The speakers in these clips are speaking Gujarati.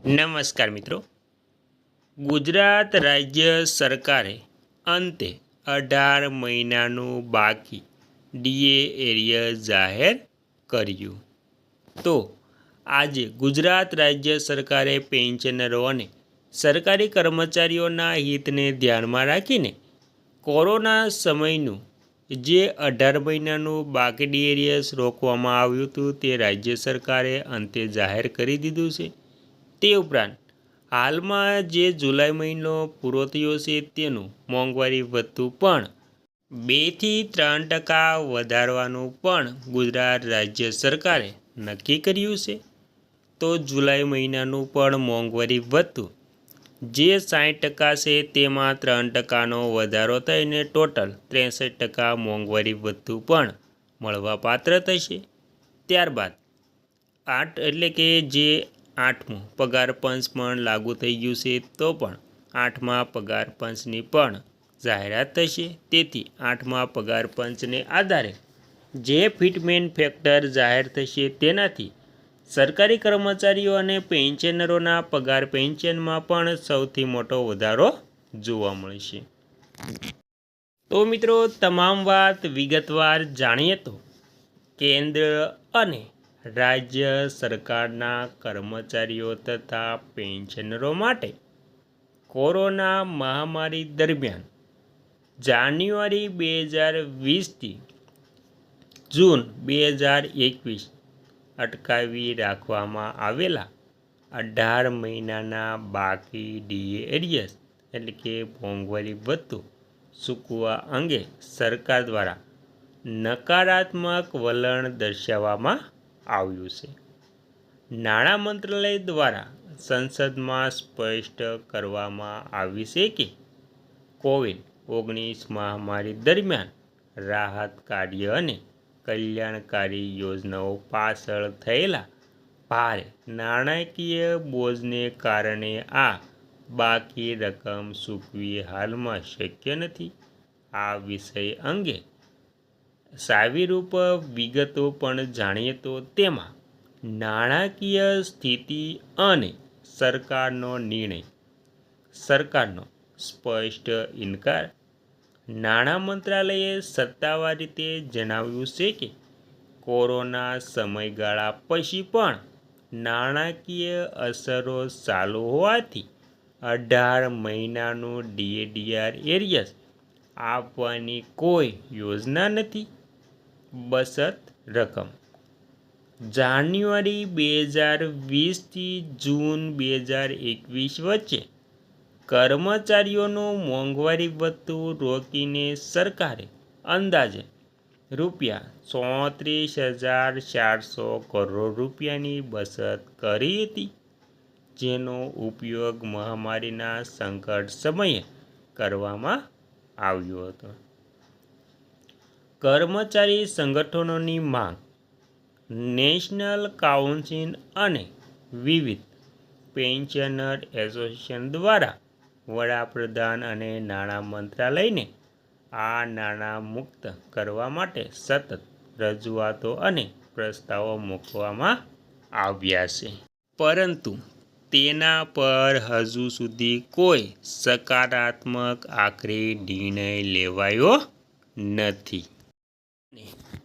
નમસ્કાર મિત્રો। ગુજરાત રાજ્ય સરકારે અંતે 18 મહિનાનું બાકી ડીએ એરિયર જાહેર કર્યું। તો આજે ગુજરાત રાજ્ય સરકારે પેન્શનરો અને સરકારી કર્મચારીઓના હિતને ધ્યાનમાં રાખીને કોરોના સમયનું જે 18 મહિનાનું બાકી ડીએ એરિયર્સ રોકવામાં આવ્યું હતું તે રાજ્ય સરકારે અંતે જાહેર કરી દીધું છે। તે ઉપરાંત હાલમાં જે જુલાઈ મહિનો પૂરો થયો છે તેનું મોંઘવારી ભથ્થું પણ 2 થી 3% વધારવાનું પણ ગુજરાત રાજ્ય સરકારે નક્કી કર્યું છે। તો જુલાઈ મહિનાનું પણ મોંઘવારી ભથ્થું જે 60% છે તેમાં 3%નો વધારો થઈને ટોટલ 63% મોંઘવારી ભથ્થું પણ મળવાપાત્ર થશે। ત્યારબાદ 8 એટલે કે જે 8મું પગાર પંચ પણ લાગુ થઈ ગયું છે તો પણ 8મા પગાર પંચની પણ જાહેરાત થશે। તેથી 8મા પગાર પંચને આધારે જે ફિટમેન્ટ ફેક્ટર જાહેર થશે તેનાથી સરકારી કર્મચારીઓ અને પેન્શનરોના પગાર પેન્શનમાં પણ સૌથી મોટો વધારો જોવા મળશે। તો મિત્રો તમામ વાત વિગતવાર જાણીએ તો કેન્દ્ર અને રાજ્ય સરકારના કર્મચારીઓ તથા પેન્શનરો માટે કોરોના મહામારી દરમિયાન જાન્યુઆરી 2020થી જૂન 2021 અટકાવી રાખવામાં આવેલા 18 મહિનાના બાકી ડીએ એરિયર્સ એટલે કે મોંઘવારી ભથ્થું ચૂકવવા અંગે સરકાર દ્વારા નકારાત્મક વલણ દર્શાવવામાં આવ્યું છે। નાણાં મંત્રાલય દ્વારા સંસદમાં સ્પષ્ટ કરવામાં આવ્યું છે કે કોવિડ-19 મહામારી દરમિયાન રાહત કાર્ય અને કલ્યાણકારી યોજનાઓ પાછળ થયેલા ભારે નાણાકીય બોજને કારણે આ બાકી રકમ ચૂકવવી હાલમાં શક્ય નથી। આ વિષય અંગે ચાવીરૂપ વિગતો પણ જાણીએ તો તેમાં નાણાકીય સ્થિતિ અને સરકારનો નિર્ણય, સરકારનો સ્પષ્ટ ઇનકાર। નાણાં મંત્રાલયે સત્તાવાર રીતે જણાવ્યું છે કે કોરોના સમયગાળા પછી પણ નાણાકીય અસરો ચાલુ હોવાથી 18 મહિનાનું ડીએડીઆર એરિયર્સ આપવાની કોઈ યોજના નથી। બચત રકમ જાન્યુઆરી 2020થી જૂન 2021 વચ્ચે કર્મચારીઓનું મોંઘવારી ભથ્થું રોકીને સરકારે અંદાજે ₹34,400 કરોડ રૂપિયાની બચત કરી હતી, જેનો ઉપયોગ મહામારીના સંકટ સમયે કરવામાં આવ્યો હતો। કર્મચારી સંગઠનોની માંગ, નેશનલ કાઉન્સિલ અને વિવિધ પેન્શનર એસોસિએશન દ્વારા વડાપ્રધાન અને નાણાં મંત્રાલયને આ નાણાં મુક્ત કરવા માટે સતત રજૂઆતો અને પ્રસ્તાવો મૂકવામાં આવ્યા છે, પરંતુ તેના પર હજુ સુધી કોઈ સકારાત્મક આખરી નિર્ણય લેવાયો નથી।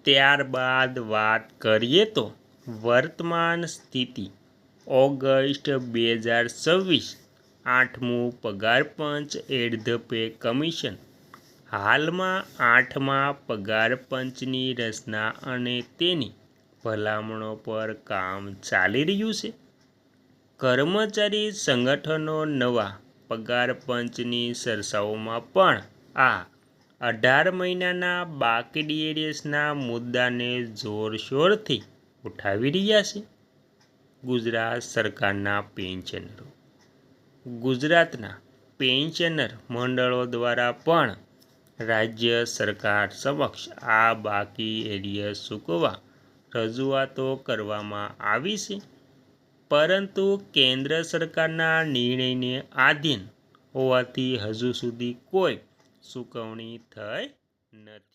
ત્યારબાદ વાત કરીએ તો વર્તમાન સ્થિતિ ઓગસ્ટ 2026 8મું પગાર પંચ એટ ધ પે કમિશન હાલમાં 8મા પગાર પંચની રચના અને તેની ભલામણો પર કામ ચાલી રહ્યું છે। કર્મચારી સંગઠનો નવા પગાર પંચની ચર્ચાઓમાં પણ આ 18 મહિનાના બાકી ડીએડીએસના મુદ્દાને જોરશોરથી ઉઠાવી રહ્યા છે। ગુજરાત સરકારના પેન્શનરો, ગુજરાતના પેન્શનર મંડળો દ્વારા પણ રાજ્ય સરકાર સમક્ષ આ બાકી એરિયર્સ ચૂકવવા રજૂઆતો કરવામાં આવી છે, પરંતુ કેન્દ્ર સરકારના નિર્ણયને આધીન હોવાથી હજુ સુધી કોઈ ચૂકવણી થઈ નથી।